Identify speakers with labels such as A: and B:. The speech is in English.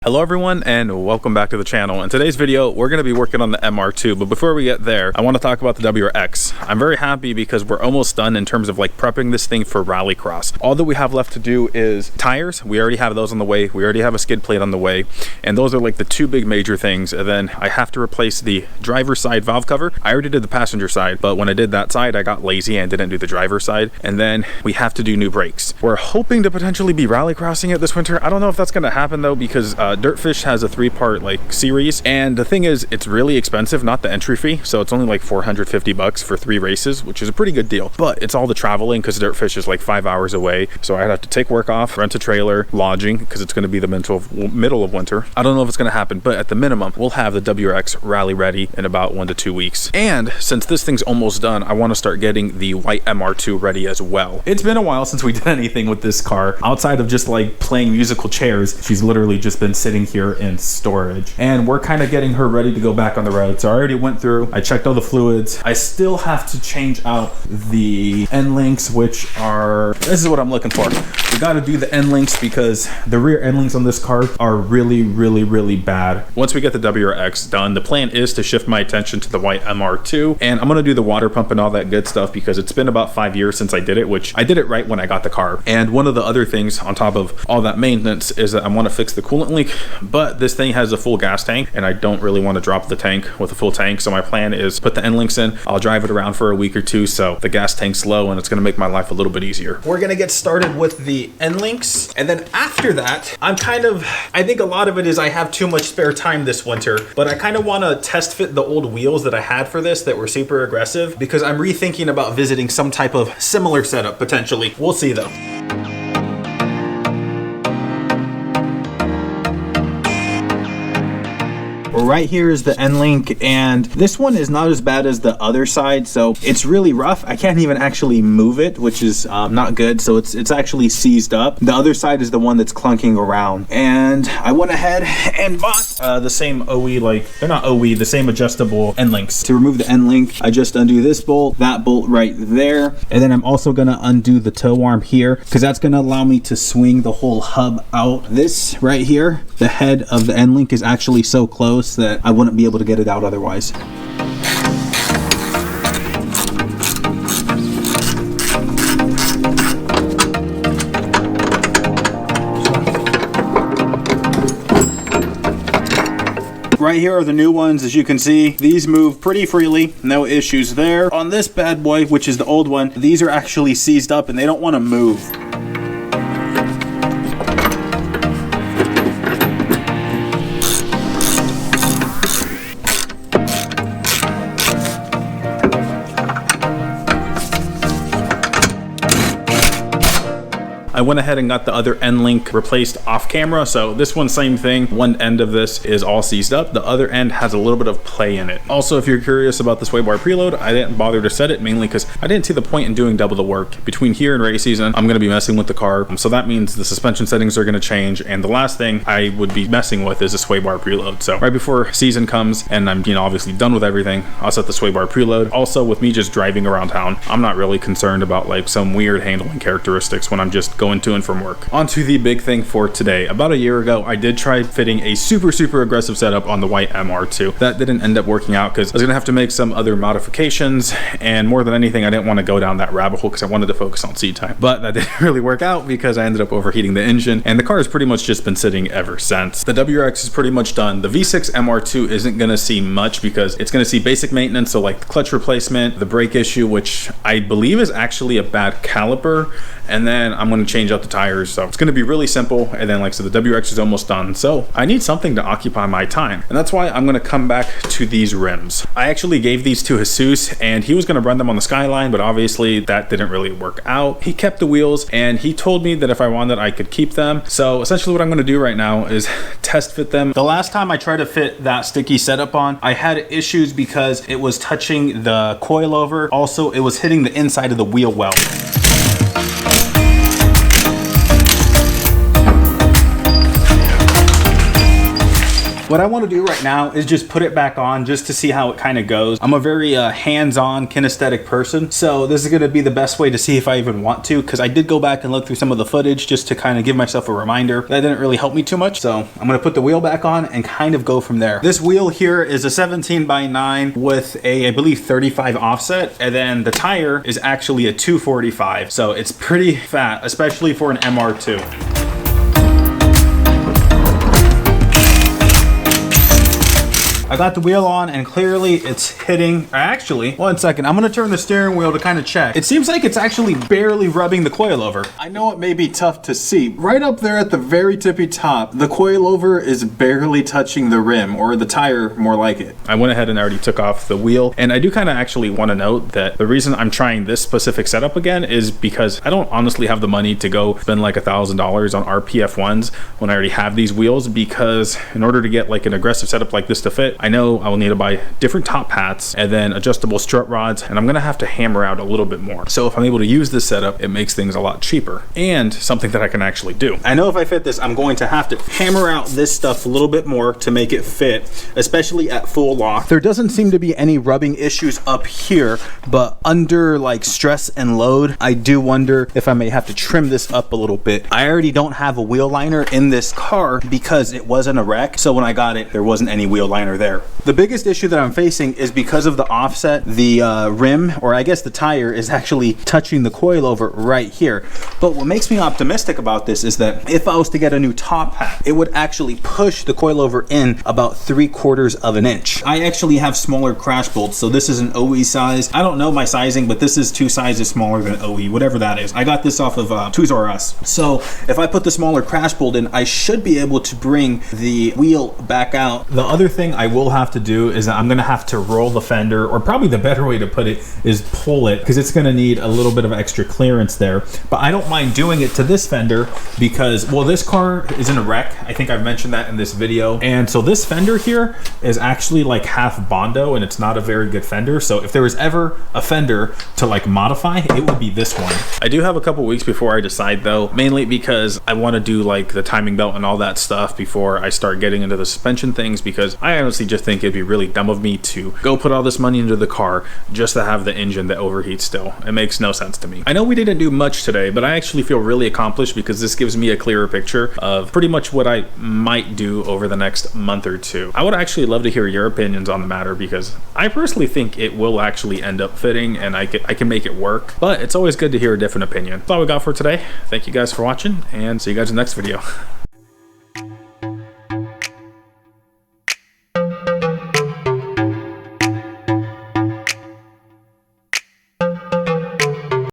A: Hello everyone and welcome back to the channel. In today's video we're going to be working on the MR2, but before we get there I want to talk about the WRX. I'm very happy because we're almost done in terms of like prepping this thing for rallycross. All that we have left to do is tires. We already have those on the way. We already have a skid plate on the way, and those are like the two big major things. And then I have to replace the driver's side valve cover. I already did the passenger side, but when I did that side I got lazy and didn't do the driver's side. And then we have to do new brakes. We're hoping to potentially be rallycrossing it this winter. I don't know if that's going to happen though, because Dirtfish has a 3-part like series, and the thing is it's really expensive, not the entry fee, so it's only like 450 bucks for 3 races, which is a pretty good deal. But it's all the traveling because Dirtfish is like 5 hours away, so I'd have to take work off, rent a trailer, lodging, because it's going to be the middle of winter. I don't know if it's going to happen, but at the minimum we'll have the WRX rally ready in about 1 to 2 weeks. And since this thing's almost done, I want to start getting the white MR2 ready as well. It's been a while since we did anything with this car outside of just like playing musical chairs. She's literally just been sitting here in storage, and we're kind of getting her ready to go back on the road. So I already went through, I checked all the fluids. I still have to change out the end links, which are, this is what I'm looking for. We got to do the end links because the rear end links on this car are really bad. Once we get the WRX done, the plan is to shift my attention to the white MR2, and I'm going to do the water pump and all that good stuff because it's been about 5 years since I did it, which I did it right when I got the car. And one of the other things on top of all that maintenance is that I want to fix the coolant leak, but this thing has a full gas tank and I don't really want to drop the tank with a full tank. So my plan is put the end links in, I'll drive it around for a week or two so the gas tank's low, and it's going to make my life a little bit easier. We're going to get started with the end links, and then after that I think a lot of it is I have too much spare time this winter, but I kind of want to test fit the old wheels that I had for this that were super aggressive, because I'm rethinking about visiting some type of similar setup potentially. We'll see though. Right here is the end link, and this one is not as bad as the other side, so it's really rough. I can't even actually move it, which is not good. So it's actually seized up. The other side is the one that's clunking around, and I went ahead and bought the same OE, like they're not OE, the same adjustable end links. To remove the end link, I just undo this bolt, that bolt right there, and then I'm also gonna undo the tow arm here because that's gonna allow me to swing the whole hub out. This right here, the head of the end link is actually so close that I wouldn't be able to get it out otherwise. Right here are the new ones. As you can see, these move pretty freely, no issues there. On this bad boy, which is the old one, these are actually seized up and they don't want to move. I went ahead and got the other end link replaced off camera. So this one, same thing. One end of this is all seized up. The other end has a little bit of play in it. Also, if you're curious about the sway bar preload, I didn't bother to set it mainly because I didn't see the point in doing double the work. Between here and race season, I'm going to be messing with the car. So that means the suspension settings are going to change. And the last thing I would be messing with is a sway bar preload. So right before season comes and I'm, obviously done with everything, I'll set the sway bar preload. Also, with me just driving around town, I'm not really concerned about like some weird handling characteristics when I'm just going to and from work. On to the big thing for today. About a year ago, I did try fitting a super aggressive setup on the white MR2. That didn't end up working out because I was gonna have to make some other modifications, and more than anything, I didn't want to go down that rabbit hole because I wanted to focus on seat time. But that didn't really work out because I ended up overheating the engine, and the car has pretty much just been sitting ever since. The WRX is pretty much done. The V6 MR2 isn't gonna see much because it's gonna see basic maintenance, so like the clutch replacement, the brake issue, which I believe is actually a bad caliper, and then I'm gonna change out the tires. So it's gonna be really simple. And then like, so the WRX is almost done. So I need something to occupy my time. And that's why I'm gonna come back to these rims. I actually gave these to Jesus and he was gonna run them on the Skyline, but obviously that didn't really work out. He kept the wheels and he told me that if I wanted, I could keep them. So essentially what I'm gonna do right now is test fit them. The last time I tried to fit that sticky setup on, I had issues because it was touching the coilover. Also, it was hitting the inside of the wheel well. What I want to do right now is just put it back on just to see how it kind of goes. I'm a very hands-on kinesthetic person, so this is going to be the best way to see if I even want to, because I did go back and look through some of the footage just to kind of give myself a reminder. That didn't really help me too much, so I'm going to put the wheel back on and kind of go from there. This wheel here is a 17x9 with a, I believe, 35 offset, and then the tire is actually a 245, so it's pretty fat, especially for an MR2. I got the wheel on and clearly it's hitting. Actually, one second, I'm gonna turn the steering wheel to kind of check. It seems like it's actually barely rubbing the coilover. I know it may be tough to see. Right up there at the very tippy top, the coilover is barely touching the rim, or the tire more like it. I went ahead and already took off the wheel, and I do kind of actually want to note that the reason I'm trying this specific setup again is because I don't honestly have the money to go spend like $1,000 on RPF ones when I already have these wheels, because in order to get like an aggressive setup like this to fit, I know I will need to buy different top hats and then adjustable strut rods, and I'm gonna have to hammer out a little bit more. So if I'm able to use this setup, it makes things a lot cheaper and something that I can actually do. I know if I fit this, I'm going to have to hammer out this stuff a little bit more to make it fit, especially at full lock. There doesn't seem to be any rubbing issues up here, but under like stress and load, I do wonder if I may have to trim this up a little bit. I already don't have a wheel liner in this car because it wasn't a wreck. So when I got it, there wasn't any wheel liner there. The biggest issue that I'm facing is because of the offset, the rim, or I guess the tire, is actually touching the coilover right here. But what makes me optimistic about this is that if I was to get a new top hat, it would actually push the coilover in about 3/4 of an inch. I actually have smaller crash bolts, so this is an OE size. I don't know my sizing, but this is 2 sizes smaller than OE, whatever that is. I got this off of Toys R Us. So if I put the smaller crash bolt in, I should be able to bring the wheel back out. The other thing I will have to do is that I'm gonna have to roll the fender, or probably the better way to put it is pull it, because it's gonna need a little bit of extra clearance there. But I don't mind doing it to this fender because, well, this car is in a wreck. I think I've mentioned that in this video. And so this fender here is actually like half Bondo, and it's not a very good fender. So if there was ever a fender to like modify, it would be this one. I do have a couple weeks before I decide though, mainly because I want to do like the timing belt and all that stuff before I start getting into the suspension things, because I honestly just think it'd be really dumb of me to go put all this money into the car just to have the engine that overheats still. It makes no sense to me. I know we didn't do much today, but I actually feel really accomplished because this gives me a clearer picture of pretty much what I might do over the next month or two. I would actually love to hear your opinions on the matter, because I personally think it will actually end up fitting and I can make it work, but it's always good to hear a different opinion. That's all we got for today. Thank you guys for watching, and see you guys in the next video.